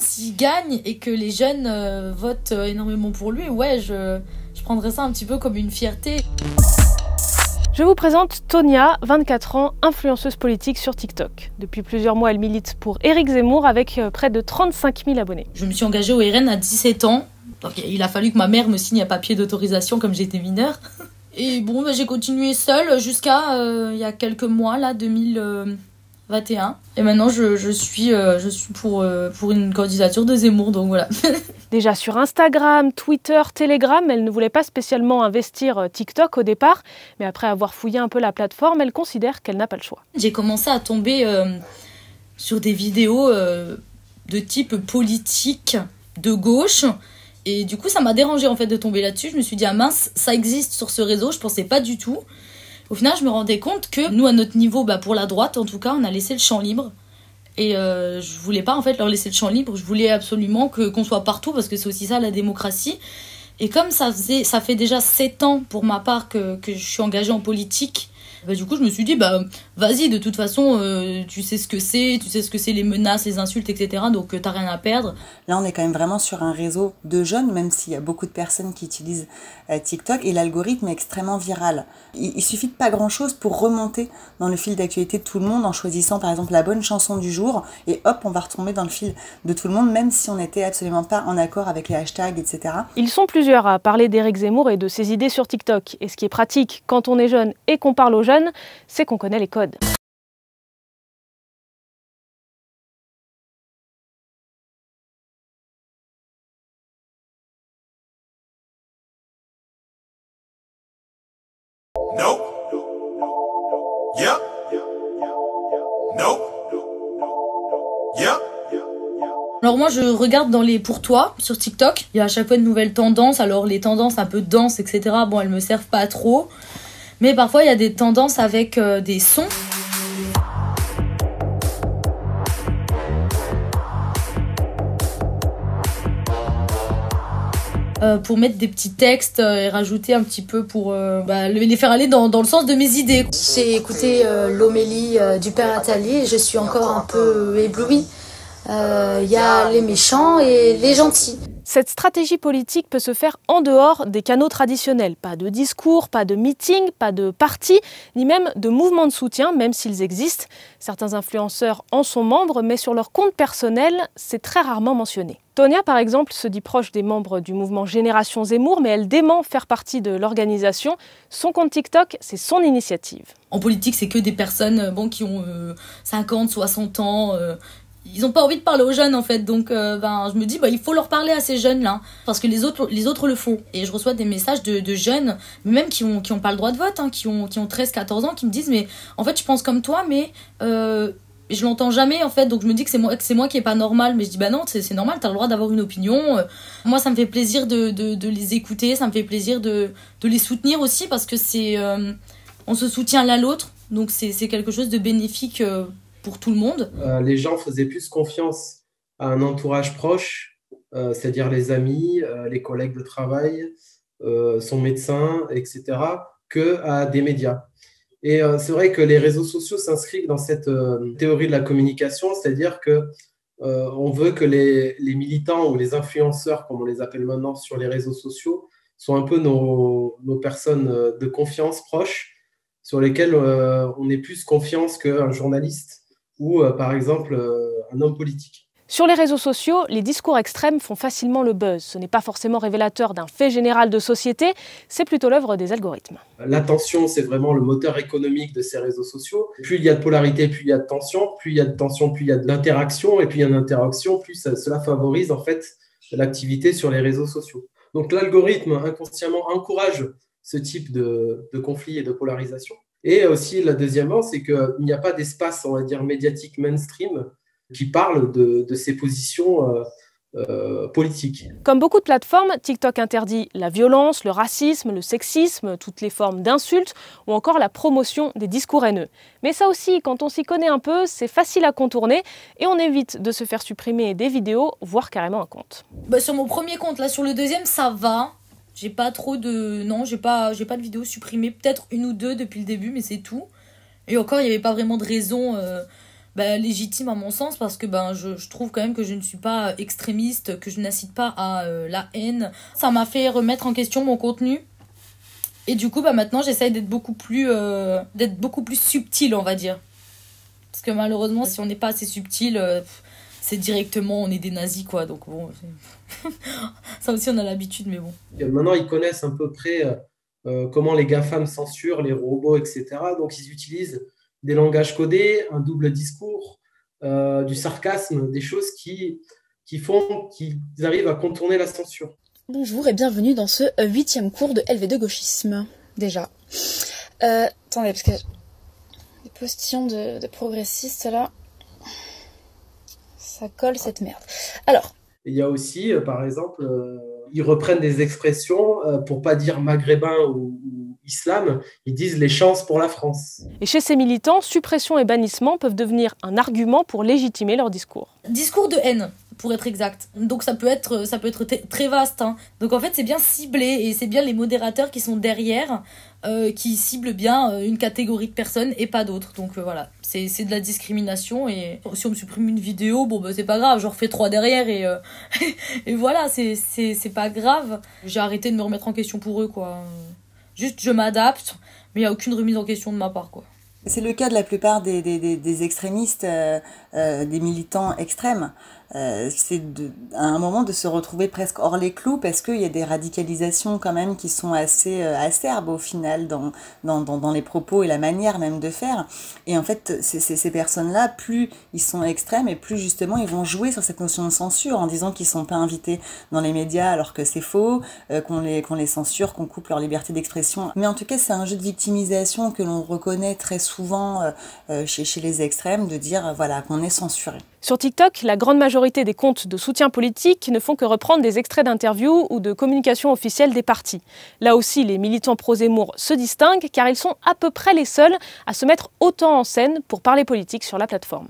S'il gagne et que les jeunes votent énormément pour lui, ouais, je prendrais ça un petit peu comme une fierté. Je vous présente Tonia, 24 ans, influenceuse politique sur TikTok. Depuis plusieurs mois, elle milite pour Éric Zemmour avec près de 35 000 abonnés. Je me suis engagée au RN à 17 ans. Donc il a fallu que ma mère me signe un papier d'autorisation comme j'étais mineure. Et bon, j'ai continué seule jusqu'à il y a quelques mois, là, 2021. Et maintenant, je suis pour une candidature de Zemmour, donc voilà. Déjà sur Instagram, Twitter, Telegram, elle ne voulait pas spécialement investir TikTok au départ, mais après avoir fouillé un peu la plateforme, elle considère qu'elle n'a pas le choix. J'ai commencé à tomber sur des vidéos de type politique de gauche, et du coup ça m'a dérangée en fait de tomber là-dessus. Je me suis dit ah mince, ça existe sur ce réseau, je pensais pas du tout. Au final je me rendais compte que nous à notre niveau, pour la droite en tout cas, on a laissé le champ libre. Et je voulais pas en fait leur laisser le champ libre, je voulais absolument qu'on soit partout parce que c'est aussi ça la démocratie. Et comme ça fait déjà 7 ans pour ma part que je suis engagée en politique, du coup je me suis dit vas-y, de toute façon tu sais ce que c'est les menaces, les insultes, etc. Donc t'as rien à perdre. Là on est quand même vraiment sur un réseau de jeunes, même s'il y a beaucoup de personnes qui utilisent TikTok, et l'algorithme est extrêmement viral. Il suffit de pas grand chose pour remonter dans le fil d'actualité de tout le monde en choisissant par exemple la bonne chanson du jour, et hop, on va retomber dans le fil de tout le monde, même si on n'était absolument pas en accord avec les hashtags, etc. Ils sont plusieurs à parler d'Éric Zemmour et de ses idées sur TikTok. Et ce qui est pratique quand on est jeune et qu'on parle aux jeunes, c'est qu'on connaît les codes. Nope. Yep. Nope. Yep. Alors moi je regarde dans les pour toi sur TikTok, il y a à chaque fois de nouvelles tendances. Alors les tendances un peu danse, etc., bon elles me servent pas trop, mais parfois il y a des tendances avec des sons. Pour mettre des petits textes et rajouter un petit peu pour les faire aller dans le sens de mes idées. J'ai écouté l'homélie du père Attali et je suis encore un peu éblouie. Il y a les méchants et les gentils. Cette stratégie politique peut se faire en dehors des canaux traditionnels. Pas de discours, pas de meeting, pas de parti, ni même de mouvements de soutien, même s'ils existent. Certains influenceurs en sont membres, mais sur leur compte personnel, c'est très rarement mentionné. Tonia, par exemple, se dit proche des membres du mouvement Génération Zemmour, mais elle dément faire partie de l'organisation. Son compte TikTok, c'est son initiative. En politique, c'est que des personnes qui ont 50, 60 ans... Ils n'ont pas envie de parler aux jeunes en fait, donc je me dis il faut leur parler à ces jeunes-là, parce que les autres le font. Et je reçois des messages de jeunes, même qui ont pas le droit de vote, qui ont 13-14 ans, qui me disent mais en fait je pense comme toi, mais je l'entends jamais en fait, donc je me dis que c'est moi qui est pas normal. Mais je dis non, c'est normal, t'as le droit d'avoir une opinion. Moi ça me fait plaisir de les écouter, ça me fait plaisir de les soutenir aussi, parce que c'est on se soutient l'un l'autre, donc c'est quelque chose de bénéfique pour tout le monde. Les gens faisaient plus confiance à un entourage proche, c'est-à-dire les amis, les collègues de travail, son médecin, etc., qu'à des médias. Et c'est vrai que les réseaux sociaux s'inscrivent dans cette théorie de la communication, c'est-à-dire qu'on veut que les militants ou les influenceurs, comme on les appelle maintenant sur les réseaux sociaux, soient un peu nos personnes de confiance proches, sur lesquelles on ait plus confiance qu'un journaliste ou par exemple un homme politique. Sur les réseaux sociaux, les discours extrêmes font facilement le buzz. Ce n'est pas forcément révélateur d'un fait général de société, c'est plutôt l'œuvre des algorithmes. L'attention, c'est vraiment le moteur économique de ces réseaux sociaux. Plus il y a de polarité, plus il y a de tension. Plus il y a de tension, plus il y a de l'interaction. Et plus il y a d'interaction, plus cela favorise en fait l'activité sur les réseaux sociaux. Donc l'algorithme inconsciemment encourage ce type de conflit et de polarisation. Et aussi, la deuxièmement, c'est qu'il n'y a pas d'espace, on va dire, médiatique mainstream qui parle de ces positions politiques. Comme beaucoup de plateformes, TikTok interdit la violence, le racisme, le sexisme, toutes les formes d'insultes ou encore la promotion des discours haineux. Mais ça aussi, quand on s'y connaît un peu, c'est facile à contourner et on évite de se faire supprimer des vidéos, voire carrément un compte. Sur mon premier compte, là sur le deuxième, ça va. J'ai pas trop de... Non, j'ai pas de vidéos supprimées. Peut-être une ou deux depuis le début, mais c'est tout. Et encore, il n'y avait pas vraiment de raison légitime à mon sens, parce que je trouve quand même que je ne suis pas extrémiste, que je n'incite pas à la haine. Ça m'a fait remettre en question mon contenu. Et du coup, maintenant, j'essaye d'être beaucoup plus subtile, on va dire. Parce que malheureusement, si on n'est pas assez subtil, c'est directement, on est des nazis, quoi. Donc bon, ça aussi, on a l'habitude, mais bon. Maintenant, ils connaissent à peu près comment les GAFAM censurent, les robots, etc. Donc, ils utilisent des langages codés, un double discours, du sarcasme, des choses qui font qu'ils arrivent à contourner la censure. Bonjour et bienvenue dans ce 8e cours de LV2 gauchisme, déjà. Attendez, parce que les postillons de progressistes, là, ça colle cette merde. Alors. Il y a aussi, par exemple, ils reprennent des expressions pour pas dire maghrébin ou islam, ils disent les chances pour la France. Et chez ces militants, suppression et bannissement peuvent devenir un argument pour légitimer leur discours. Discours de haine, pour être exact. Donc ça peut être très vaste. Hein. Donc en fait, c'est bien ciblé et c'est bien les modérateurs qui sont derrière qui ciblent bien une catégorie de personnes et pas d'autres. Donc voilà, c'est de la discrimination et si on me supprime une vidéo, c'est pas grave, j'en refais 3 derrière et voilà, c'est pas grave. J'ai arrêté de me remettre en question pour eux, quoi. Juste, je m'adapte, mais il n'y a aucune remise en question de ma part, quoi. C'est le cas de la plupart des extrémistes, des militants extrêmes. C'est à un moment de se retrouver presque hors les clous parce qu'il y a des radicalisations quand même qui sont assez acerbes au final dans les propos et la manière même de faire. Et en fait, ces personnes-là, plus ils sont extrêmes et plus justement ils vont jouer sur cette notion de censure en disant qu'ils sont pas invités dans les médias alors que c'est faux, qu'on les censure, qu'on coupe leur liberté d'expression. Mais en tout cas, c'est un jeu de victimisation que l'on reconnaît très souvent chez les extrêmes, de dire voilà qu'on est censuré. Sur TikTok, la grande majorité des comptes de soutien politique ne font que reprendre des extraits d'interviews ou de communications officielles des partis. Là aussi, les militants pro-Zemmour se distinguent car ils sont à peu près les seuls à se mettre autant en scène pour parler politique sur la plateforme.